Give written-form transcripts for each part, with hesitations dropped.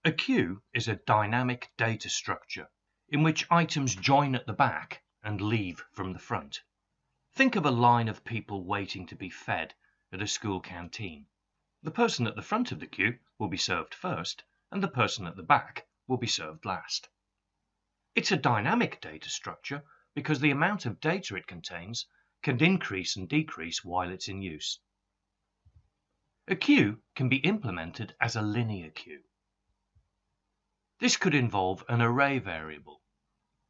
A queue is a dynamic data structure in which items join at the back and leave from the front. Think of a line of people waiting to be fed at a school canteen. The person at the front of the queue will be served first, and the person at the back will be served last. It's a dynamic data structure because the amount of data it contains can increase and decrease while it's in use. A queue can be implemented as a linear queue. This could involve an array variable.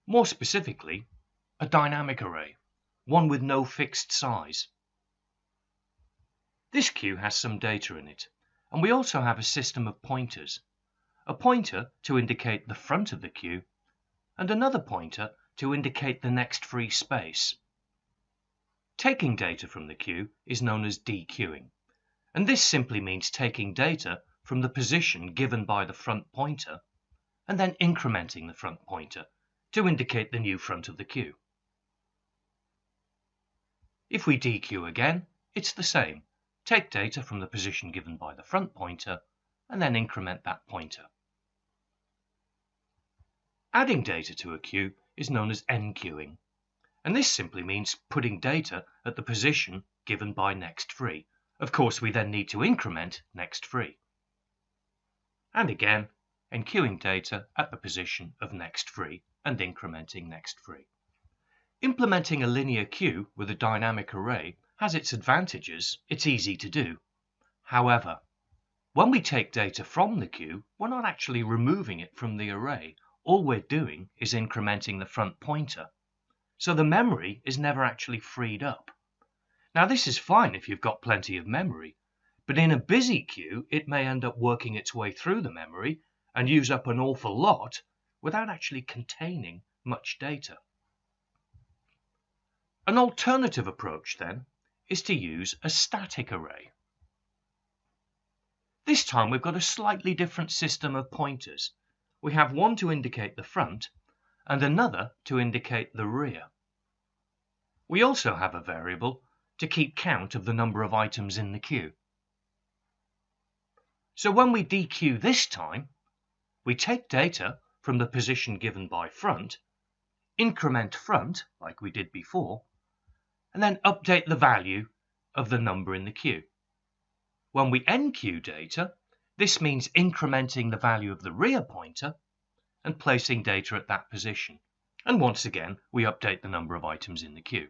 More specifically, a dynamic array, one with no fixed size. This queue has some data in it, and we also have a system of pointers. A pointer to indicate the front of the queue, and another pointer to indicate the next free space. Taking data from the queue is known as dequeuing, and this simply means taking data from the position given by the front pointer and then incrementing the front pointer to indicate the new front of the queue. If we dequeue again, it's the same. Take data from the position given by the front pointer and then increment that pointer. Adding data to a queue is known as enqueuing, and this simply means putting data at the position given by next free. Of course, we then need to increment next free. And again, enqueuing data at the position of next free and incrementing next free. Implementing a linear queue with a dynamic array has its advantages. It's easy to do. However, when we take data from the queue, we're not actually removing it from the array. All we're doing is incrementing the front pointer. So the memory is never actually freed up. Now this is fine if you've got plenty of memory, but in a busy queue it may end up working its way through the memory and use up an awful lot without actually containing much data. An alternative approach then is to use a static array. This time we've got a slightly different system of pointers. We have one to indicate the front and another to indicate the rear. We also have a variable to keep count of the number of items in the queue. So when we dequeue this time, we take data from the position given by front, increment front like we did before, and then update the value of the number in the queue. When we enqueue data, this means incrementing the value of the rear pointer and placing data at that position. And once again, we update the number of items in the queue.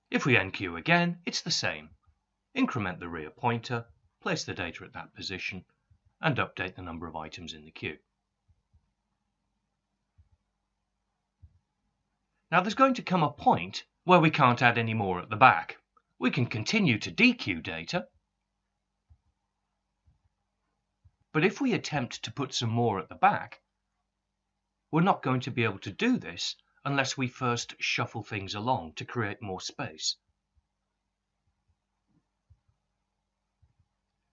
If we enqueue again, it's the same. Increment the rear pointer, place the data at that position, and update the number of items in the queue. Now there's going to come a point where we can't add any more at the back. We can continue to dequeue data, but if we attempt to put some more at the back, we're not going to be able to do this unless we first shuffle things along to create more space.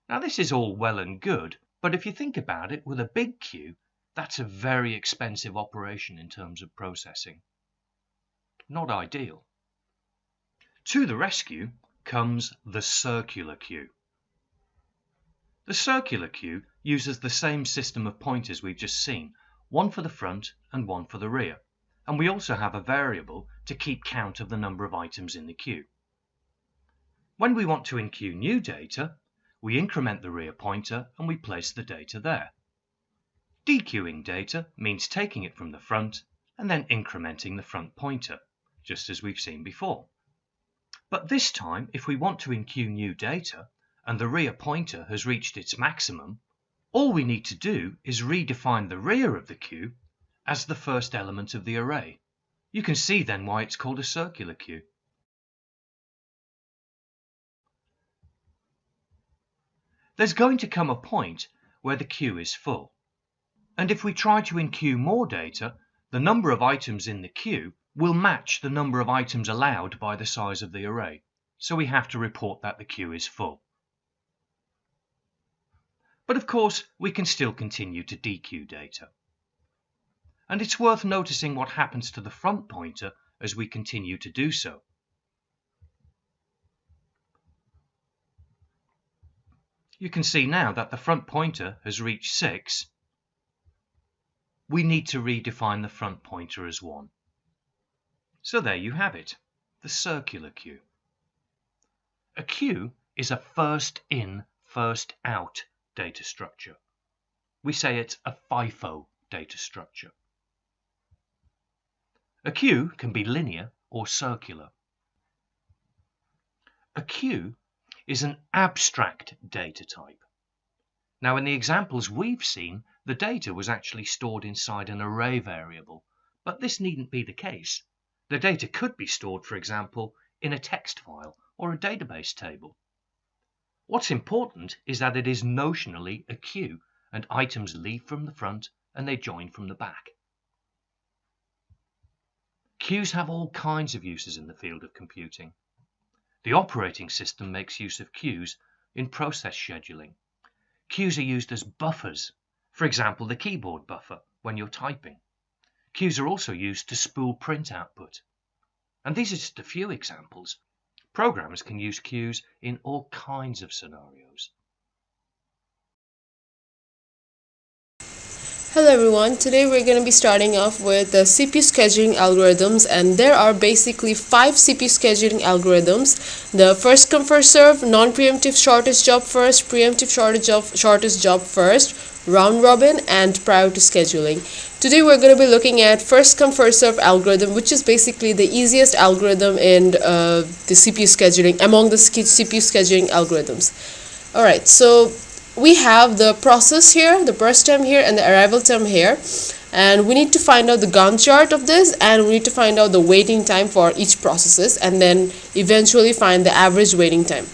Now this is all well and good, but if you think about it, with a big queue, that's a very expensive operation in terms of processing. Not ideal. To the rescue comes the circular queue. The circular queue uses the same system of pointers we've just seen, one for the front and one for the rear. And we also have a variable to keep count of the number of items in the queue. When we want to enqueue new data, we increment the rear pointer and we place the data there. Dequeuing data means taking it from the front and then incrementing the front pointer, just as we've seen before. But this time, if we want to enqueue new data and the rear pointer has reached its maximum, all we need to do is redefine the rear of the queue as the first element of the array. You can see then why it's called a circular queue. There's going to come a point where the queue is full. And if we try to enqueue more data, the number of items in the queue will match the number of items allowed by the size of the array. So we have to report that the queue is full. But of course, we can still continue to dequeue data. And it's worth noticing what happens to the front pointer as we continue to do so. You can see now that the front pointer has reached 6. We need to redefine the front pointer as 1. So there you have it, the circular queue. A queue is a first in, first out data structure. We say it's a FIFO data structure. A queue can be linear or circular. A queue is an abstract data type. Now, in the examples we've seen, the data was actually stored inside an array variable, but this needn't be the case. The data could be stored, for example, in a text file or a database table. What's important is that it is notionally a queue, and items leave from the front and they join from the back. Queues have all kinds of uses in the field of computing. The operating system makes use of queues in process scheduling. Queues are used as buffers, for example, the keyboard buffer when you're typing. Queues are also used to spool print output. And these are just a few examples. Programmers can use queues in all kinds of scenarios. Hello everyone, today we're going to be starting off with the CPU scheduling algorithms, and there are basically 5 CPU scheduling algorithms. The first come first serve, non-preemptive shortest job first, preemptive shortest job first, round robin, and priority scheduling. Today we're going to be looking at first come first serve algorithm, which is basically the easiest algorithm in the CPU scheduling among the CPU scheduling algorithms. Alright, so we have the process here, the burst time here, and the arrival time here, and we need to find out the Gantt chart of this, and we need to find out the waiting time for each processes, and then eventually find the average waiting time.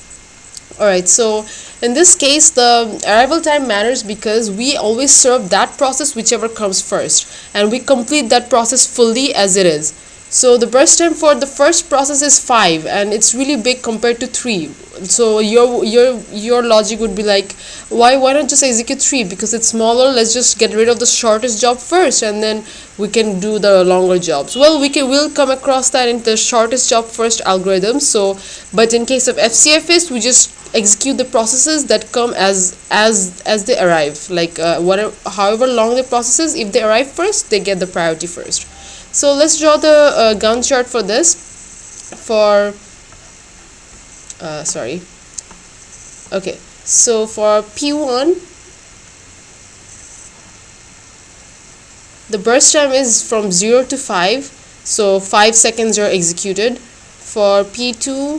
Alright, so in this case the arrival time matters because we always serve that process whichever comes first, and we complete that process fully as it is. So the burst time for the first process is 5, and it's really big compared to 3. So your logic would be like, why not just execute 3? Because it's smaller, let's just get rid of the shortest job first, and then we can do the longer jobs. Well, we'll come across that in the shortest job first algorithm. So, but in case of FCFS, we just execute the processes that come as they arrive. Like however long the processes, if they arrive first, they get the priority first. So let's draw the Gantt chart for this. So for P1, the burst time is from 0 to 5, so 5 seconds are executed. For P2,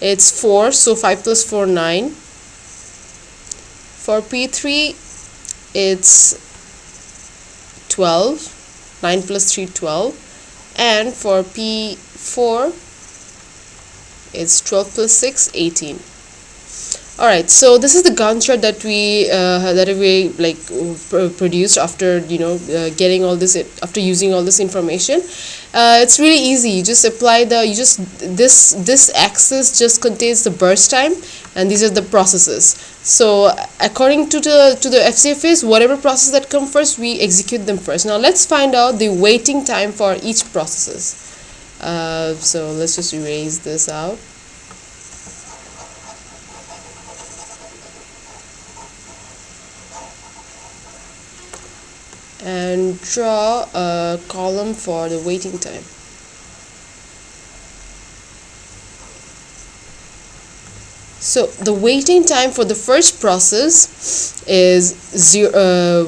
it's 4, so 5 plus 4, 9. For P3, it's 12, 9 plus 3, 12, and for P4 it's 12 plus 6, 18. Alright, so this is the Gantt chart that we produced after getting all this, after using all this information. It's really easy. You just apply this axis just contains the burst time, and these are the processes. So according to the FCFS, whatever process that come first, we execute them first. Now let's find out the waiting time for each processes. So let's just erase this out. And draw a column for the waiting time. So the waiting time for the first process is zero,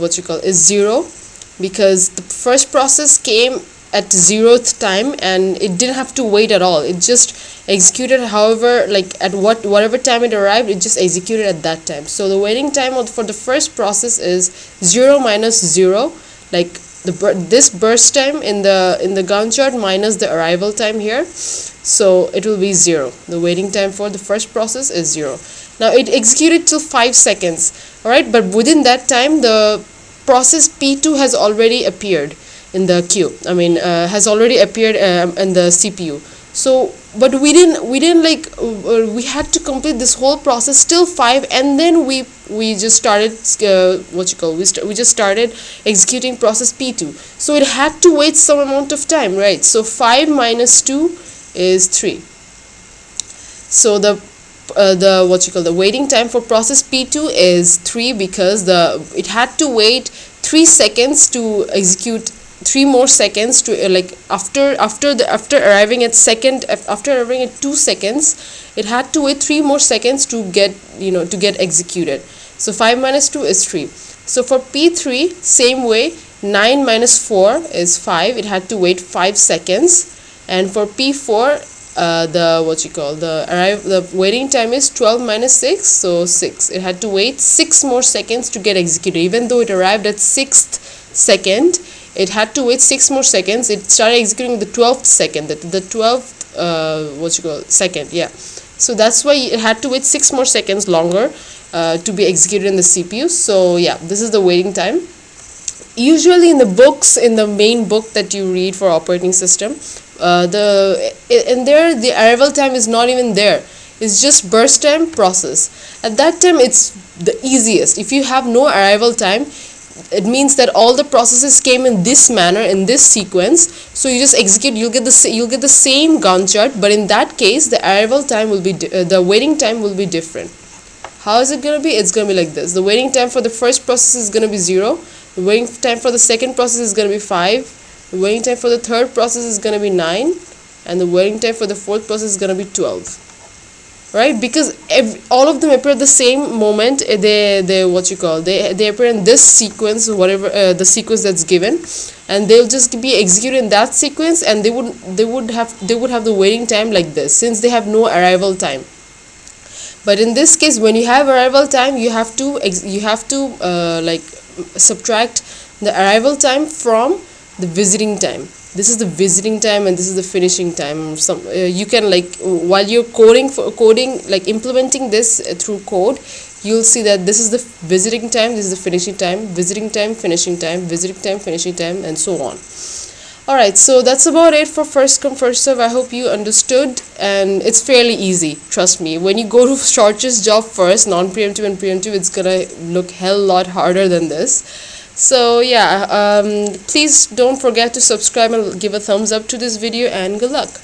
because the first process came at 0th time and it didn't have to wait at all. It just executed however, like at whatever time it arrived, it just executed at that time. So the waiting time for the first process is 0 minus 0, like this burst time in the Gantt chart minus the arrival time here. So it will be 0. The waiting time for the first process is 0. Now it executed till 5 seconds, alright, but within that time the process P2 has already appeared in the queue. Has already appeared in the CPU. So, but we didn't we had to complete this whole process till 5, and then we just started we just started executing process P2. So it had to wait some amount of time, right? So 5 minus 2 is 3. So the the waiting time for process P2 is 3, because it had to wait 3 seconds to execute, 3 more seconds to after arriving at 2 seconds, it had to wait 3 more seconds to get executed. So 5 minus 2 is 3. So for P3, same way, 9 minus 4 is 5. It had to wait 5 seconds. And for P4, the waiting time is 12 minus 6, so 6. It had to wait 6 more seconds to get executed. Even though it arrived at 6th second, it had to wait 6 more seconds. It started executing the 12th second, the 12th second, yeah. So that's why it had to wait 6 more seconds longer to be executed in the CPU. So yeah, this is the waiting time. Usually in the books, in the main book that you read for operating system, the arrival time is not even there. It's just burst time, process. At that time, it's the easiest. If you have no arrival time, it means that all the processes came in this manner, in this sequence. So you just execute. You'll get the same Gantt chart, but in that case, the arrival time will be the waiting time will be different. How is it gonna be? It's gonna be like this. The waiting time for the first process is gonna be 0. The waiting time for the second process is gonna be 5. The waiting time for the third process is gonna be 9, and the waiting time for the fourth process is gonna be 12. Right? Because all of them appear at the same moment. They appear in this sequence, whatever the sequence that's given, and they'll just be executed in that sequence, and they would have the waiting time like this, since they have no arrival time. But in this case, when you have arrival time, you have to subtract the arrival time from the visiting time. This is the visiting time, and this is the finishing time. You can while you're implementing this through code, you'll see that this is the visiting time, this is the finishing time, visiting time, finishing time, visiting time, finishing time, and so on. Alright, so that's about it for first come first serve. I hope you understood, and it's fairly easy, trust me. When you go to shortest job first, non-preemptive and preemptive, it's gonna look hell lot harder than this. So yeah, please don't forget to subscribe and give a thumbs up to this video, and good luck.